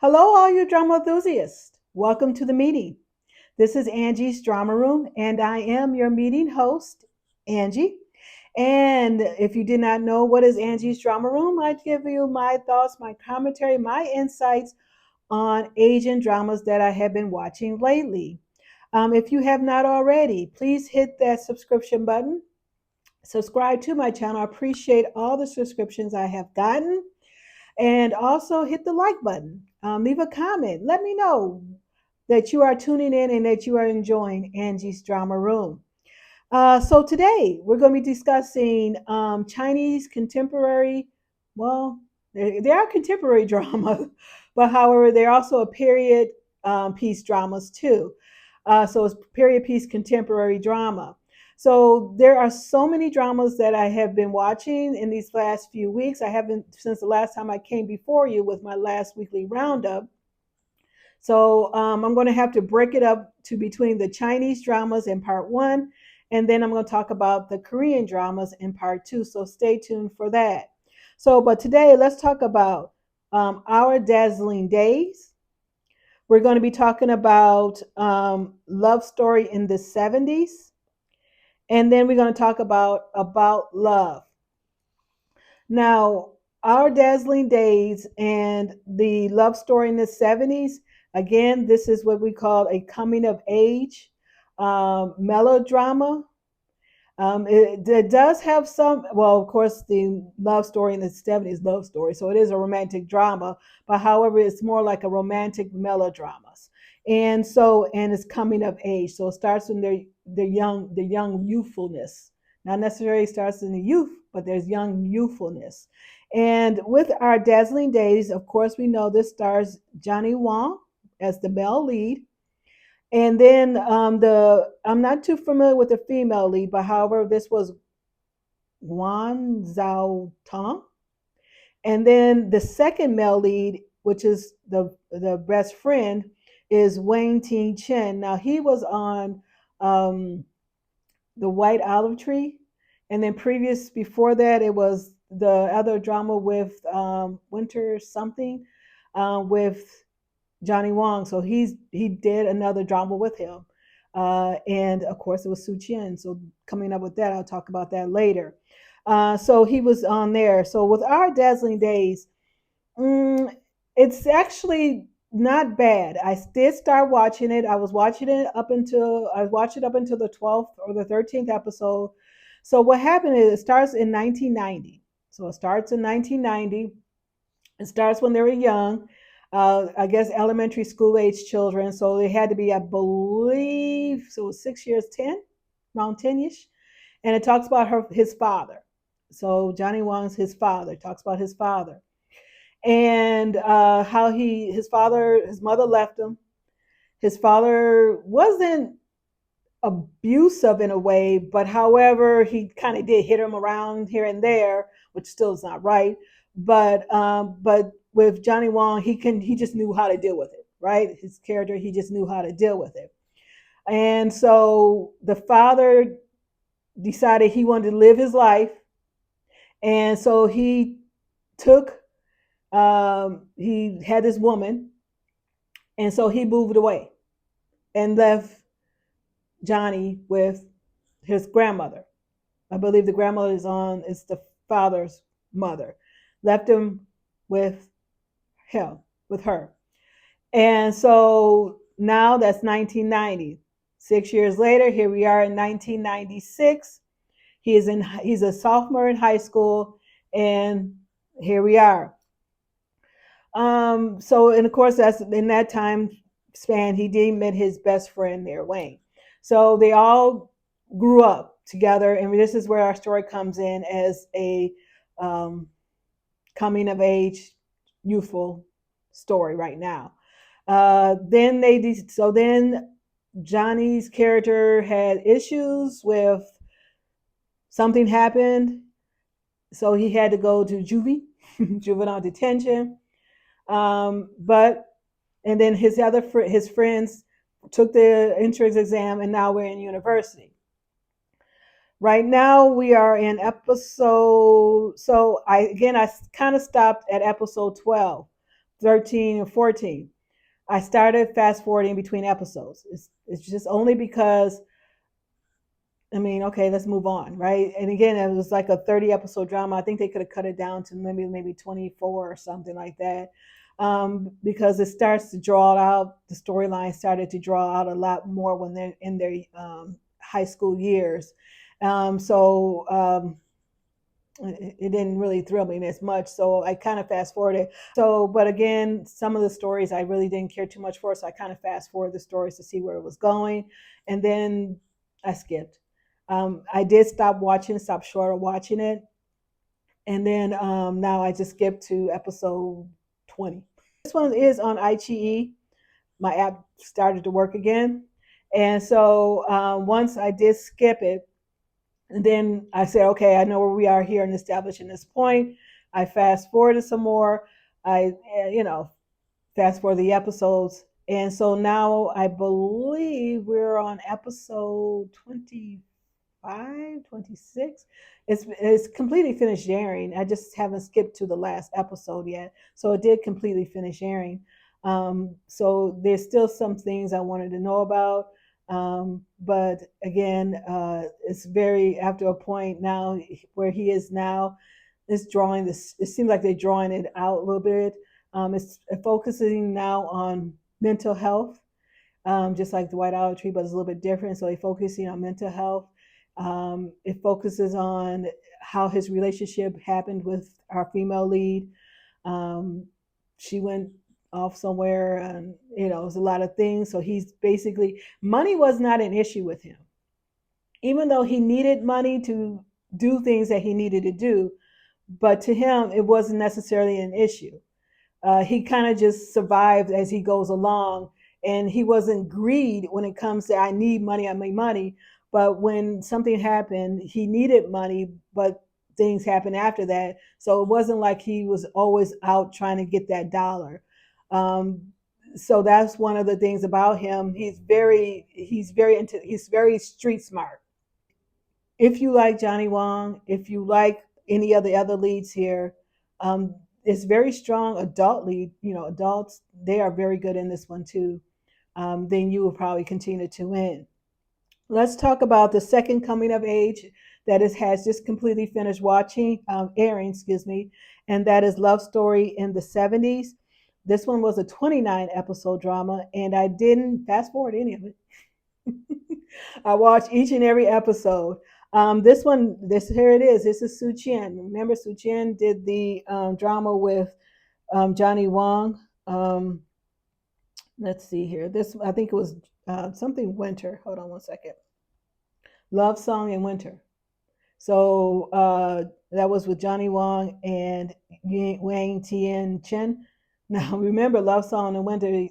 Hello, all you drama enthusiasts. Welcome to the meeting. This is Angie's Drama Room, and I am your meeting host, Angie. And if you did not know what is Angie's Drama Room, I'd give you my thoughts, my commentary, my insights on Asian dramas that I have been watching lately. If you have not already, please hit that subscription button. Subscribe to my channel. I appreciate all the subscriptions I have gotten. And also hit the like button. Leave a comment. Let me know that you are tuning in and that you are enjoying Angie's Drama Room. So today we're going to be discussing Chinese contemporary, well, they are contemporary drama, but however, they're also a period piece dramas too. So it's period piece contemporary drama. So there are so many dramas that I have been watching in these last few weeks. I haven't since the last time I came before you with my last weekly roundup. So I'm going to have to break it up to between the Chinese dramas in part one, and then I'm going to talk about the Korean dramas in part two. So stay tuned for that. So, but today let's talk about Our Dazzling Days. We're going to be talking about Love Story in the 70s, and then we're going to talk about love. Now, Our Dazzling Days and the Love Story in the 70s, again, this is what we call a coming of age melodrama. It does have some, well, of course, the love story in the 70s love story, so it is a romantic drama, but however, it's more like a romantic melodramas. And it's coming of age. So it starts when the young youthfulness. Not necessarily starts in the youth, but there's young youthfulness. And with Our Dazzling Days, of course, we know this stars Johnny Wang as the male lead. And then the I'm not too familiar with the female lead, but however, this was Guan Zhao Tong. And then the second male lead, which is the best friend, is Wang Zi Chen. Now he was on um, the White Olive Tree, and then previous before that, it was the other drama with Winter something with Johnny Wong. So he did another drama with him. And of course, it was Su Qian. So coming up with that, I'll talk about that later. So he was on there. So with Our Dazzling Days, mm, it's actually not bad. I did start watching it. I watched it up until the 12th or the 13th episode. So what happened is it starts in 1990. So it starts in 1990. It starts when they were young, I guess elementary school age children. So they had to be, I believe, so it was 6 years, 10, around 10-ish. And it talks about his father. So Johnny Wong's his father. It talks about his father and how his mother left him. His father wasn't abusive in a way, but however, he kind of did hit him around here and there, which still is not right. But with Johnny Wong, he just knew how to deal with it, right? His character, he just knew how to deal with it. And so the father decided he wanted to live his life, and so took he had this woman, and so he moved away and left Johnny with his grandmother. I believe the grandmother is the father's mother. Left him with him, with her. And so now that's 1990. 6 years later, here we are in 1996. He's a sophomore in high school, and here we are. So and of course that's in that time span he did met his best friend there, Wayne. So they all grew up together, and this is where our story comes in as a um, coming of age, youthful story right now. Then Johnny's character had issues with something happened, so he had to go to juvenile detention. But and then his friends took the entrance exam, and now we're in university. Right now we are in episode. So I kind of stopped at episode 12. 13 or 14, I started fast forwarding between episodes. It's just only because, I mean, okay, let's move on, right? And again, it was like a 30 episode drama. I think they could have cut it down to maybe 24 or something like that. Because it starts to draw out, the storyline started to draw out a lot more when they're in their high school years. So it didn't really thrill me as much. So I kind of fast forwarded. So, but again, some of the stories I really didn't care too much for. So I kind of fast forward the stories to see where it was going. And then I skipped. I did stop short of watching it. And then now I just skipped to episode 20. This one is on IQIYI. My app started to work again. And so once I did skip it, and then I said, okay, I know where we are here and establishing this point. I fast forwarded some more. I, fast forward the episodes. And so now I believe we're on episode 25, 26. It's completely finished airing. I just haven't skipped to the last episode yet. So it did completely finish airing. So there's still some things I wanted to know about. But again, it's very, after a point now where he is now, it's drawing this, it seems like they're drawing it out a little bit. It's focusing now on mental health, just like the White Olive Tree, but it's a little bit different. So they're focusing on mental health. It focuses on how his relationship happened with our female lead. She went off somewhere, and it was a lot of things. So he's basically, money was not an issue with him, even though he needed money to do things that he needed to do. But to him, it wasn't necessarily an issue. He kind of just survived as he goes along, and he wasn't greed when it comes to I need money, I make money. But when something happened, he needed money, but things happened after that. So it wasn't like he was always out trying to get that dollar. So that's one of the things about him. He's very street smart. If you like Johnny Wong, if you like any of the other leads here, it's very strong adult lead. Adults, they are very good in this one too. Then you will probably continue to win. Let's talk about the second coming of age that has just completely finished airing, excuse me, and that is Love Story in the 70s. This one was a 29 episode drama, and I didn't fast forward any of it. I watched each and every episode. This here it is. This is Su Qian. Remember, Su Qian did the drama with Johnny Wong. Let's see here. This, I think it was something Winter. Hold on one second. Love Song in Winter. So that was with Johnny Wong and Wang Chen. Now remember, Love Song in Winter.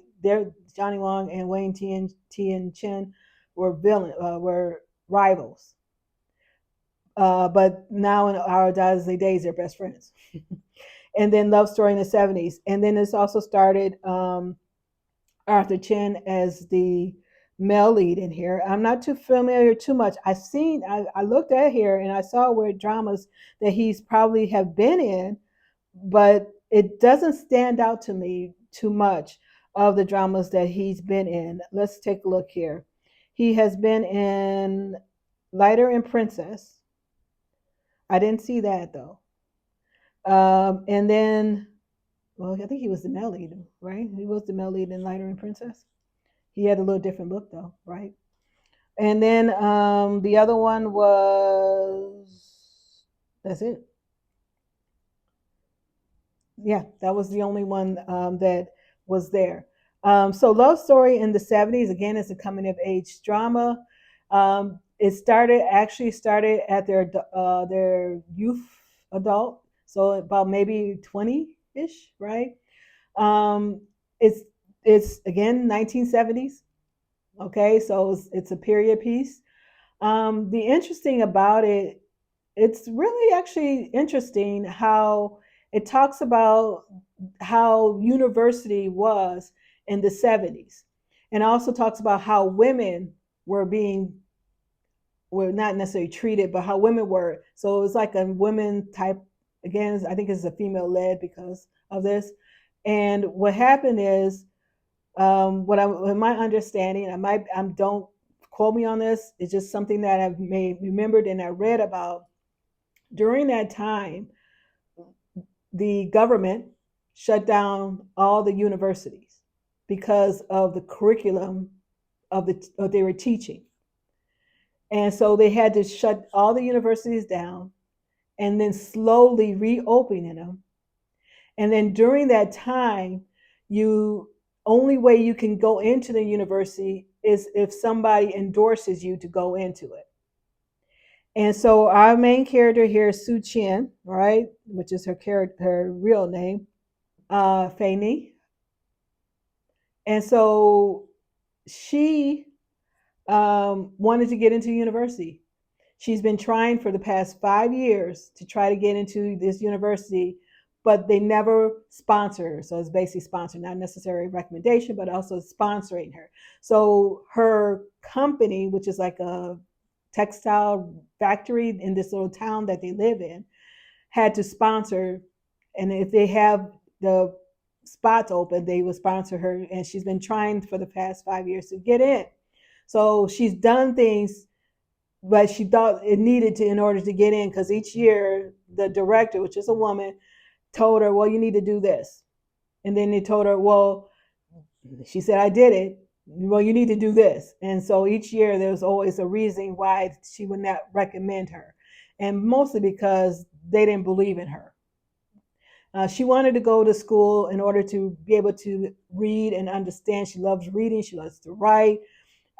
Johnny Wong and Wang Chen were rivals. But now in our Dazzling Days, they're best friends. And then Love Story in the 70s. And then this also started Arthur Chen as the male lead in here. I'm not too familiar too much. I looked at here and I saw where dramas that he's probably have been in, but it doesn't stand out to me too much of the dramas that he's been in. Let's take a look here. He has been in Lighter and Princess. I didn't see that though. And then, well, I think he was the male lead, right? He was the male lead in Lighter and Princess. He had a little different look though, right? And then the other one was, that's it. Yeah, that was the only one that was there. So Love Story in the 70s, again, is a coming of age drama. Actually started at their youth adult, so about maybe 20-ish, right? Um, it's it's again 1970s. Okay, so it's a period piece. The interesting about it, it's really actually interesting how it talks about how university was in the 70s, and also talks about how women were being were not necessarily treated, but how women were. So it was like a women type. Again, I think it's a female led because of this. And what happened is, in my understanding, don't quote me on this. It's just something that I've made remembered and I read about. During that time, the government shut down all the universities because of the curriculum of what they were teaching. And so they had to shut all the universities down and then slowly reopening them. And then during that time, you only way you can go into the university is if somebody endorses you to go into it. And so our main character here is Su Qian, right, which is her real name, Fei. And so she wanted to get into university. She's been trying for the past 5 years to try to get into this university, but they never sponsor her. So it's basically sponsored, not necessarily recommendation, but also sponsoring her. So her company, which is like a textile factory in this little town that they live in, had to sponsor. And if they have the spots open, they will sponsor her. And she's been trying for the past 5 years to get in. So she's done things, but she thought it needed to in order to get in, because each year the director, which is a woman, told her, well, you need to do this. And then they told her, well, she said, I did it. Well, you need to do this. And so each year there was always a reason why she would not recommend her. And mostly because they didn't believe in her. She wanted to go to school in order to be able to read and understand. She loves reading. She loves to write.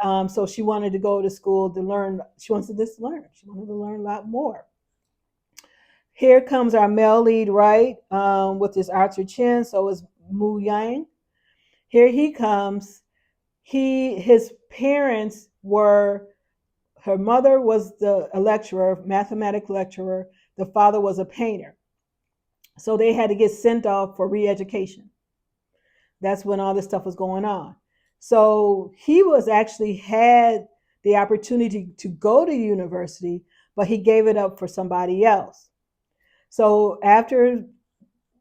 So she wanted to go to school to learn. She wanted to just learn. She wanted to learn a lot more. Here comes our male lead, right, with his Arthur Chen. So is Mu Yang. Here he comes. His parents were, her mother was a lecturer, mathematics lecturer. The father was a painter. So they had to get sent off for re-education. That's when all this stuff was going on. So he was actually had the opportunity to go to university, but he gave it up for somebody else. So after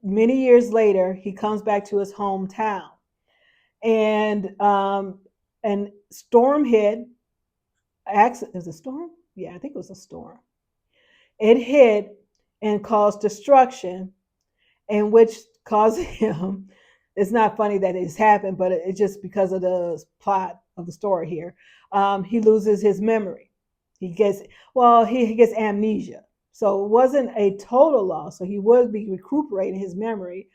many years later, he comes back to his hometown, and storm hit. Is a storm? Yeah, I think it was a storm. It hit and caused destruction, and which caused him. It's not funny that it's happened, but it's just because of the plot of the story here. He loses his memory. He gets amnesia. So it wasn't a total loss. So he would be recuperating his memory.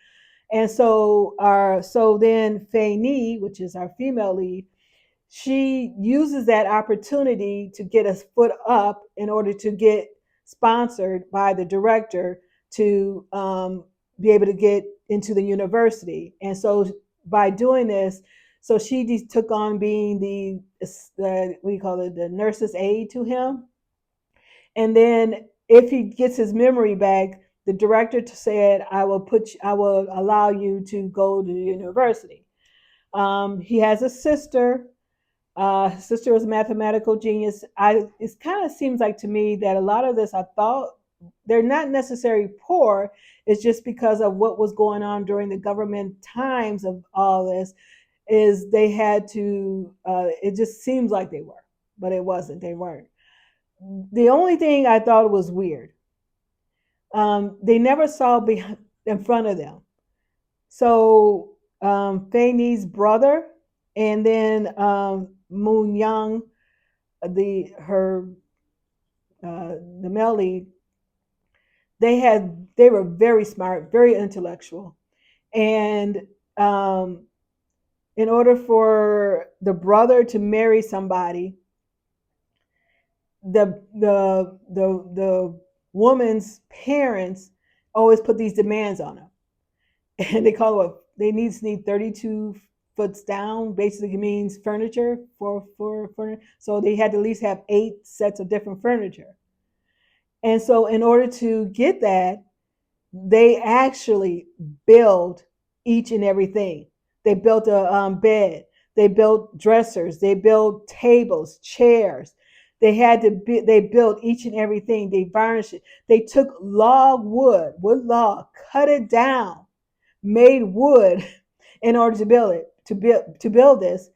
And so then Fei Ni, which is our female lead, she uses that opportunity to get a foot up in order to get sponsored by the director to be able to get into the university. And so by doing this, so she took on being the what do you call it, the nurse's aide to him. And then if he gets his memory back, the director said, I will allow you to go to the university. He has a sister. His sister was a mathematical genius. It kind of seems like to me that a lot of this, I thought, they're not necessarily poor. It's just because of what was going on during the government times of all this, is they had to. It just seems like they were, but it wasn't. They weren't. The only thing I thought was weird, they never saw in front of them. So Fei Ni's brother, and then Moon Young, the male lead, they were very smart, very intellectual, and in order for the brother to marry somebody, the woman's parents always put these demands on her, and they call it what they need 32 foots down. Basically means furniture for furniture. So they had to at least have 8 sets of different furniture. And so in order to get that, they actually build each and everything. They built a bed. They built dressers. They built tables, chairs. They built each and everything. They varnished it. They took wood log, cut it down, made wood in order to build it, to build this.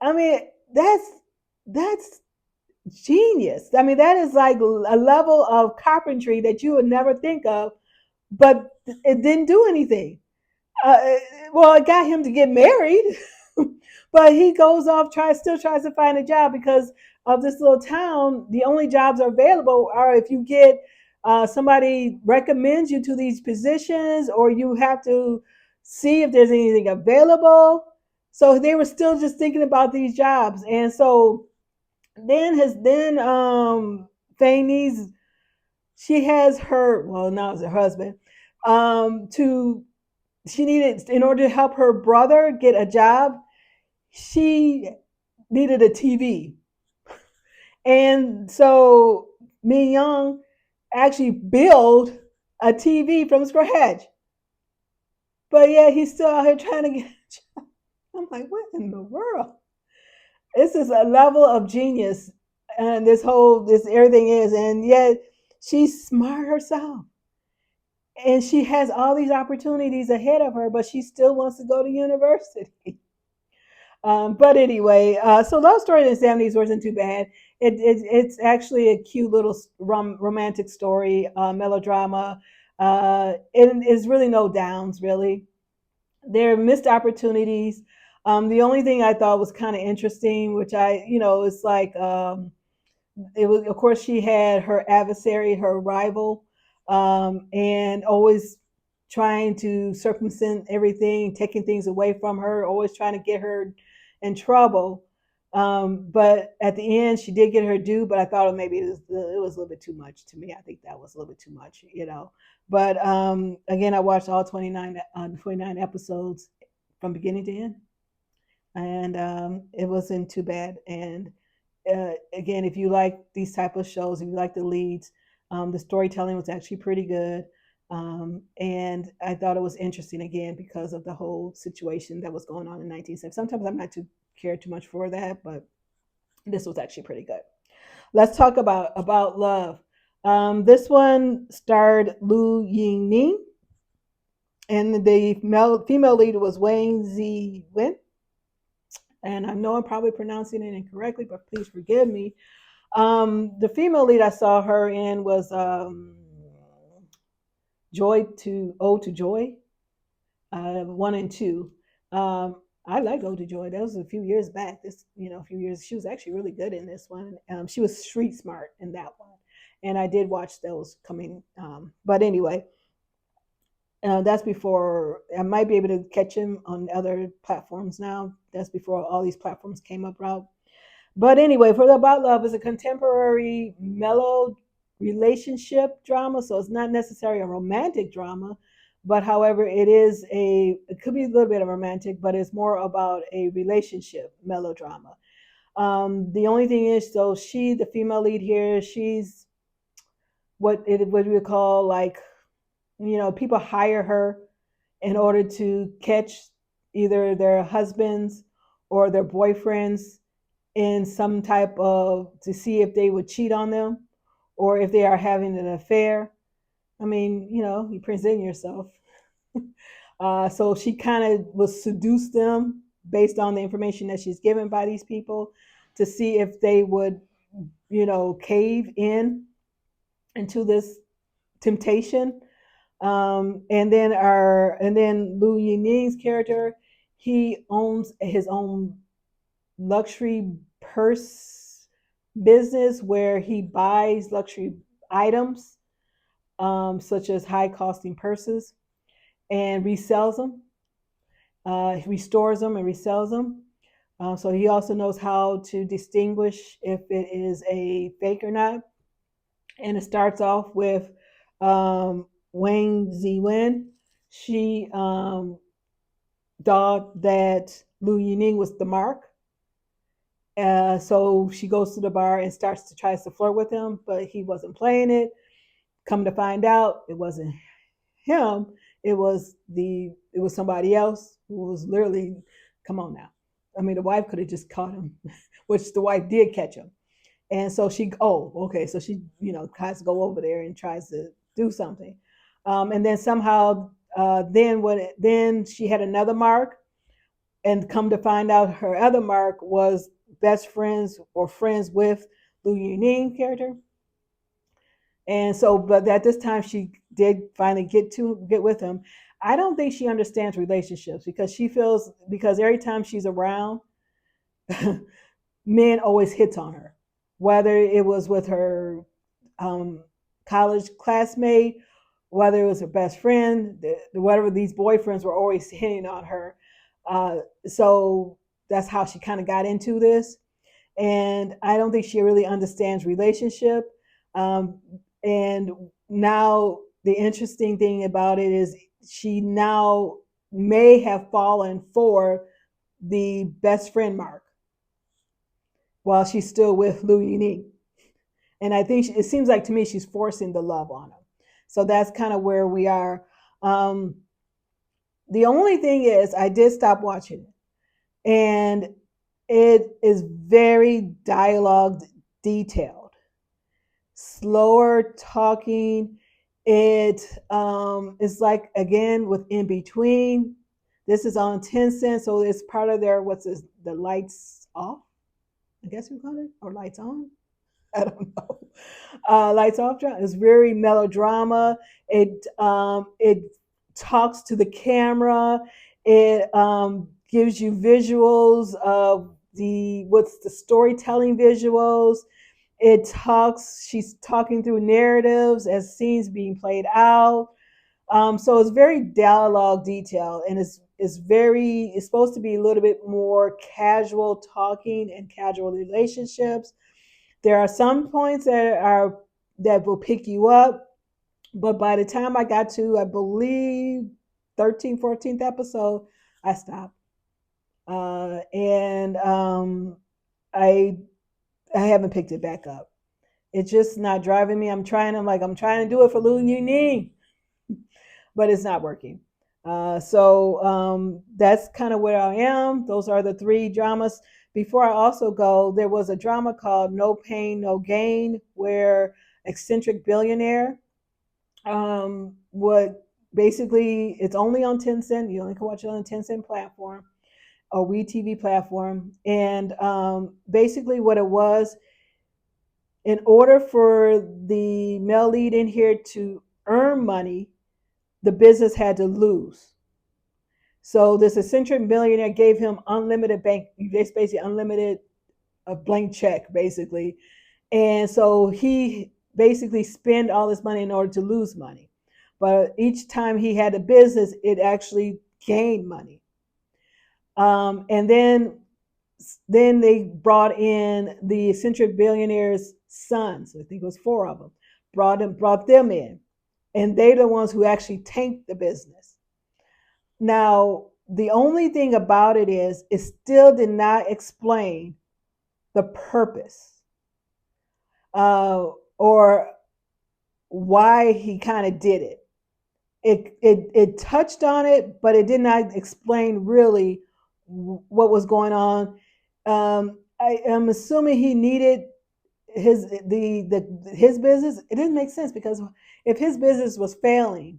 I mean, that's genius. I mean, that is like a level of carpentry that you would never think of, but it didn't do anything. uh, well, it got him to get married, but he goes off, still tries to find a job because of this little town. The only jobs are available are if you get somebody recommends you to these positions, or you have to see if there's anything available. So they were still just thinking about these jobs, and so then Fanny's, she has her, well, now it's her husband, to she needed, in order to help her brother get a job, she needed a TV. And so Min Young actually built a TV from scratch. But yeah, he's still out here trying to get a job. I'm like, what in the world? This is a level of genius, and this everything is, and yet she's smart herself. And she has all these opportunities ahead of her, but she still wants to go to university. But anyway, so Love Story in the '70s wasn't too bad. It's actually a cute little romantic story, melodrama. It is really no downs, really. There are missed opportunities. The only thing I thought was kind of interesting, which it's like, it was, of course, she had her adversary, her rival, and always trying to circumvent everything, taking things away from her, always trying to get her in trouble. But at the end, she did get her due. But I thought maybe it was a little bit too much to me. I think that was a little bit too much. But again, I watched all 29 episodes from beginning to end, and it wasn't too bad. And again, if you like these type of shows, if you like the leads, the storytelling was actually pretty good. And I thought it was interesting again because of the whole situation that was going on in 1970. Sometimes I'm not too care too much for that, but this was actually pretty good. Let's talk about love. This one starred Liu Yu Ning, and the female lead was Wang Zi Wen. And I know I'm probably pronouncing it incorrectly, but please forgive me. The female lead I saw her in was Joy to Ode to Joy, 1 and 2. I like Ode to Joy. That was a few years back. A few years. She was actually really good in this one. She was street smart in that one, and I did watch those coming. But anyway, that's before I might be able to catch him on other platforms now. That's before all these platforms came about. But anyway, for the About Love is a contemporary mellow relationship drama, so it's not necessarily a romantic drama, but however, it could be a little bit of romantic, but it's more about a relationship melodrama. The only thing is, so the female lead here, she's what we would call like, people hire her in order to catch either their husbands or their boyfriends in some type of, to see if they would cheat on them or if they are having an affair. I mean, you present yourself. So she kind of will seduce them based on the information that she's given by these people to see if they would, cave into this temptation. And then Liu Yu Ning's character, he owns his own luxury purse business where he buys luxury items, such as high costing purses, and resells them. He restores them and resells them. So he also knows how to distinguish if it is a fake or not. And it starts off with Wang Zi Wen. She thought that Liu Yu Ning was the mark. So she goes to the bar and tries to flirt with him, but he wasn't playing it. Come to find out, it wasn't him. It was somebody else who was literally, come on now. I mean, the wife could have just caught him, which the wife did catch him. And so so she, tries to go over there and tries to do something. And then somehow then she had another mark, and come to find out her other mark was best friends or friends with Liu Yu Ning character. And so, but at this time, she did finally get with him. I don't think she understands relationships because she feels because every time she's around, men always hits on her, whether it was with her um, college classmate, whether it was her best friend, whatever these boyfriends were always hitting on her. So that's how she kind of got into this. And I don't think she really understands relationship. Um, and now the interesting thing about it is she now may have fallen for the best friend mark while she's still with Liu Yu. And I think it seems like to me she's forcing the love on him. So that's kind of where we are. Um, the only thing is, I did stop watching it, and it is very dialogue detailed, slower talking. It is like again with in between. This is on Tencent, so it's part of their what's this, the lights off. I guess we call it or lights on. I don't know. Lights Off drama is very melodrama. It talks to the camera. It gives you visuals of the what's the storytelling visuals. It talks. She's talking through narratives as scenes being played out. So it's very dialogue detailed, and it's supposed to be a little bit more casual talking and casual relationships. There are some points that will pick you up, but by the time I got to, I believe, 13th, 14th episode, I stopped. And I I haven't picked it back up. It's just not driving me. I'm trying to do it for Liu Yu Ning, but it's not working. So that's kind of where I am. Those are the three dramas. Before I also go, there was a drama called No Pain, No Gain, where eccentric billionaire would basically, it's only on Tencent. You only can watch it on the Tencent platform or WeTV platform. And basically, what it was, in order for the male lead in here to earn money, the business had to lose. So this eccentric millionaire gave him unlimited bank, basically unlimited a blank check, basically. And so he basically spent all this money in order to lose money. But each time he had a business, it actually gained money. And then they brought in the eccentric billionaire's sons. I think it was four of them. Brought them in, and they're the ones who actually tanked the business. Now, the only thing about it is, it still did not explain the purpose or why he kind of did it. It touched on it, but it did not explain really what was going on. I am assuming he needed his business. It didn't make sense because if his business was failing,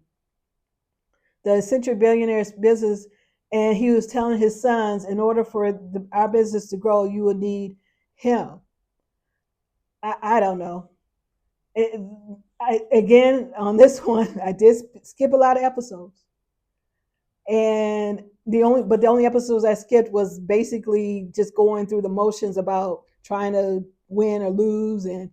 the eccentric billionaire's business, and he was telling his sons, in order for our business to grow, you would need him. I don't know. It, again, on this one, I did skip a lot of episodes, and the only episodes I skipped was basically just going through the motions about trying to win or lose, and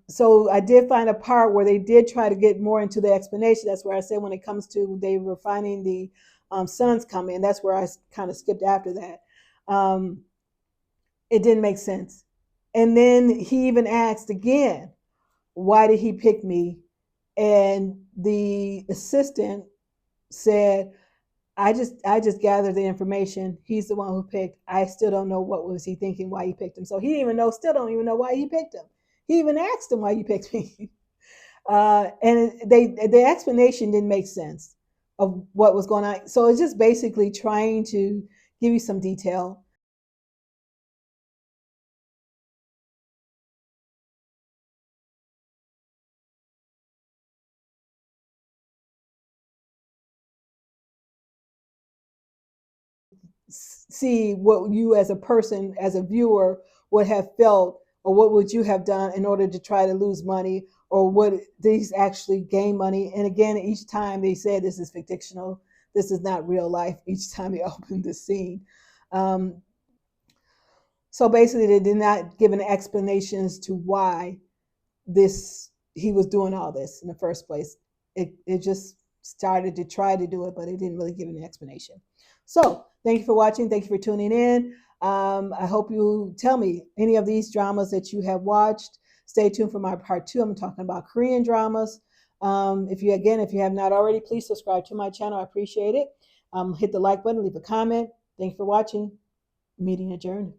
so I did find a part where they did try to get more into the explanation. That's where I said when it comes to they were finding the sons come in. That's where I kind of skipped after that. Um, it didn't make sense. And then he even asked again, why did he pick me? And the assistant said, I just gathered the information. He's the one who picked. I still don't know what was he thinking, why he picked him. So he didn't even know, still don't even know why he picked him. He even asked him why you picked me. And the explanation didn't make sense of what was going on. So it's just basically trying to give you some detail. see what you as a person, as a viewer, would have felt, or what would you have done in order to try to lose money, or what these actually gain money. And again, each time they said this is fictional, this is not real life. Each time they opened the scene. Um, so basically, they did not give an explanation as to why this he was doing all this in the first place. It just started to try to do it, but it didn't really give an explanation. So thank you for watching. Thank you for tuning in. I hope you tell me any of these dramas that you have watched. Stay tuned for my part two. I'm talking about Korean dramas. If you have not already, please subscribe to my channel. I appreciate it. Hit the like button, leave a comment. Thank you for watching. Meeting adjourned.